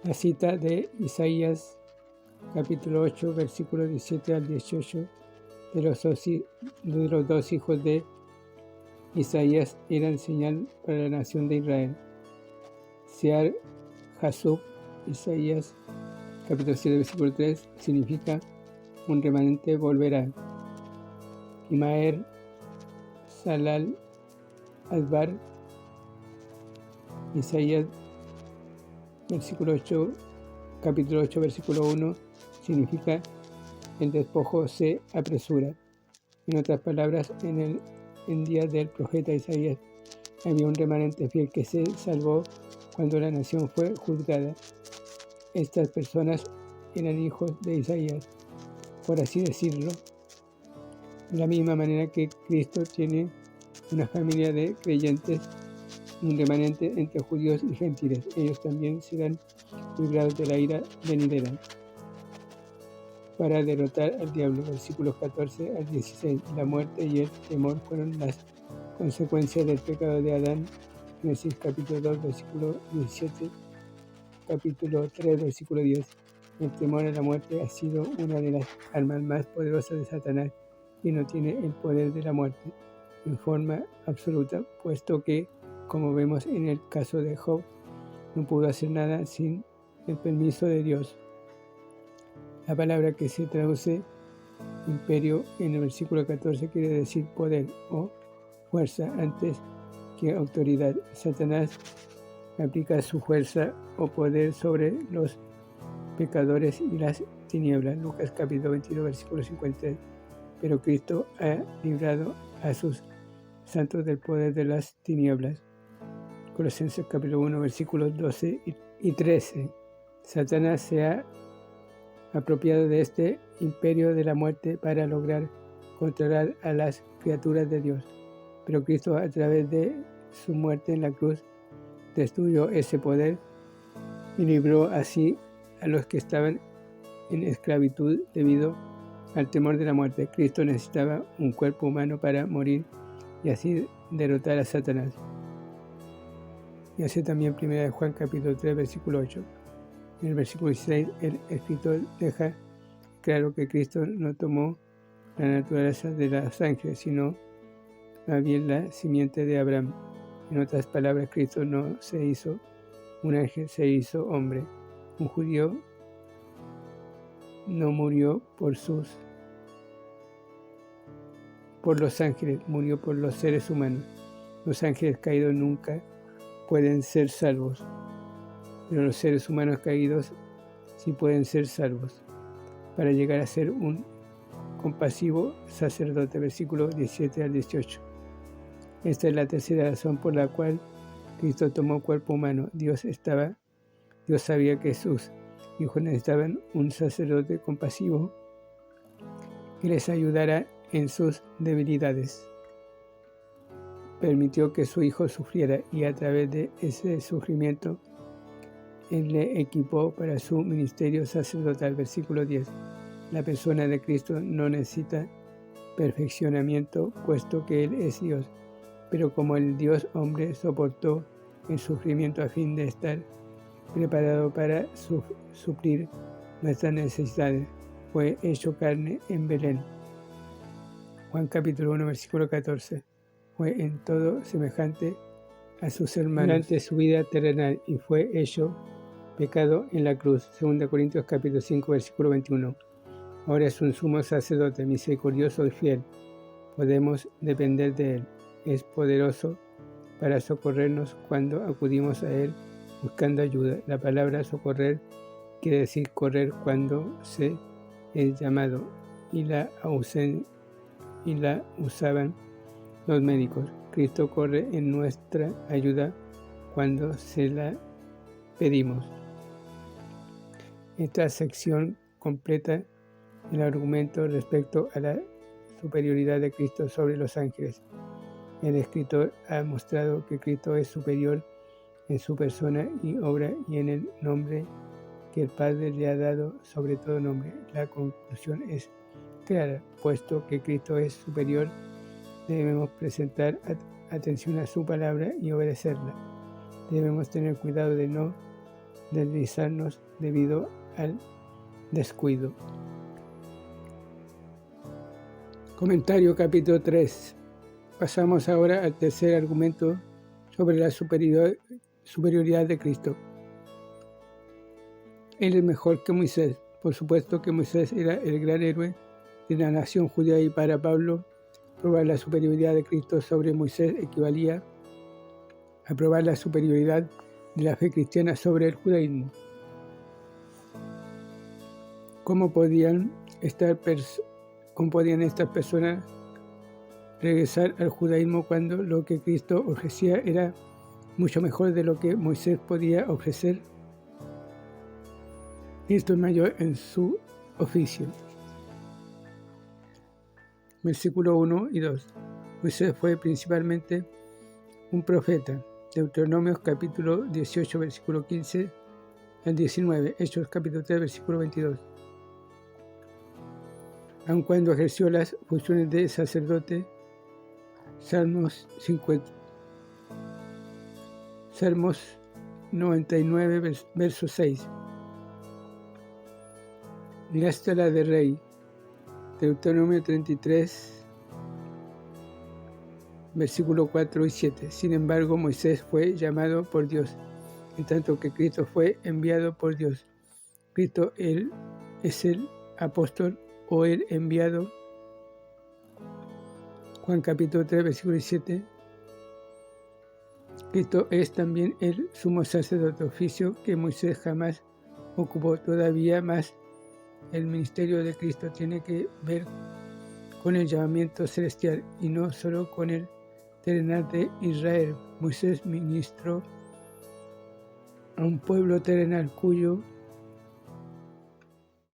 La cita de Isaías capítulo 8, versículos 17 al 18 de los dos hijos de Isaías eran señal para la nación de Israel. Sear Jasub, Isaías capítulo 7, versículo 3, significa un remanente volverá. Imaer Salal Adbar, Isaías capítulo 8, versículo 1, significa el despojo se apresura. En otras palabras, en día del profeta Isaías había un remanente fiel que se salvó cuando la nación fue juzgada. Estas personas eran hijos de Isaías, por así decirlo. De la misma manera que Cristo tiene una familia de creyentes, un remanente entre judíos y gentiles, ellos también serán librados de la ira venidera para derrotar al diablo. Versículos 14 al 16. La muerte y el temor fueron las consecuencias del pecado de Adán. Génesis capítulo 2, versículo 17, capítulo 3, versículo 10. El temor a la muerte ha sido una de las armas más poderosas de Satanás y no tiene el poder de la muerte en forma absoluta, puesto que, como vemos en el caso de Job, no pudo hacer nada sin el permiso de Dios. La palabra que se traduce imperio en el versículo 14 quiere decir poder o fuerza antes que autoridad. Satanás aplica su fuerza o poder sobre los pecadores y las tinieblas. Lucas capítulo 22, versículo 53. Pero Cristo ha librado a sus santos del poder de las tinieblas. Colosenses capítulo 1, versículos 12 y 13. Satanás se ha apropiado de este imperio de la muerte para lograr controlar a las criaturas de Dios. Pero Cristo, a través de su muerte en la cruz, destruyó ese poder y libró así a los que estaban en esclavitud debido al temor de la muerte. Cristo necesitaba un cuerpo humano para morir y así derrotar a Satanás. Y así también 1 Juan capítulo 3, versículo 8. En el versículo 16, el escritor deja claro que Cristo no tomó la naturaleza de los ángeles, sino más bien la simiente de Abraham. En otras palabras, Cristo no se hizo un ángel, se hizo hombre. Un judío no murió por los ángeles, murió por los seres humanos. Los ángeles caídos nunca pueden ser salvos, pero los seres humanos caídos sí pueden ser salvos, para llegar a ser un compasivo sacerdote. Versículo 17 al 18. Esta es la tercera razón por la cual Cristo tomó cuerpo humano. Dios sabía que sus hijos necesitaban un sacerdote compasivo que les ayudara en sus debilidades. Permitió que su hijo sufriera y a través de ese sufrimiento Él le equipó para su ministerio sacerdotal. Versículo 10. La persona de Cristo no necesita perfeccionamiento, puesto que Él es Dios, pero como el Dios hombre soportó el sufrimiento a fin de estar preparado para suplir nuestras necesidades, fue hecho carne en Belén. Juan capítulo 1, versículo 14. Fue en todo semejante a sus hermanos durante su vida terrenal y fue hecho pecado en la cruz. 2 Corintios capítulo 5, versículo 21. Ahora es un sumo sacerdote misericordioso y fiel. Podemos depender de Él. Es poderoso para socorrernos cuando acudimos a Él buscando ayuda. La palabra socorrer quiere decir correr cuando se es llamado y la usaban los médicos. Cristo corre en nuestra ayuda cuando se la pedimos. Esta sección completa el argumento respecto a la superioridad de Cristo sobre los ángeles. El escritor ha mostrado que Cristo es superior en su persona y obra y en el nombre que el Padre le ha dado sobre todo nombre. La conclusión es clara. Puesto que Cristo es superior, debemos prestar atención a su palabra y obedecerla. Debemos tener cuidado de no deslizarnos debido al descuido. Comentario capítulo 3. Pasamos ahora al tercer argumento sobre la superioridad de Cristo. Él es mejor que Moisés. Por supuesto que Moisés era el gran héroe de la nación judía y para Pablo probar la superioridad de Cristo sobre Moisés equivalía a probar la superioridad de la fe cristiana sobre el judaísmo. ¿Cómo podían estas personas regresar al judaísmo cuando lo que Cristo ofrecía era mucho mejor de lo que Moisés podía ofrecer? Cristo es mayor en su oficio. Versículo 1 y 2. Moisés fue principalmente un profeta. Deuteronomios capítulo 18, versículo 15 al 19. Hechos capítulo 3, versículo 22. Aun cuando ejerció las funciones de sacerdote, Salmos 99, verso 6. Gástala de rey. Deuteronomio 33, versículo 4 y 7. Sin embargo, Moisés fue llamado por Dios, en tanto que Cristo fue enviado por Dios. Cristo, Él es el apóstol o el enviado. Juan capítulo 3, versículo 7. Cristo es también el sumo sacerdote, oficio que Moisés jamás ocupó. Todavía más, el ministerio de Cristo tiene que ver con el llamamiento celestial y no solo con el terrenal de Israel. Moisés ministró a un pueblo terrenal cuyo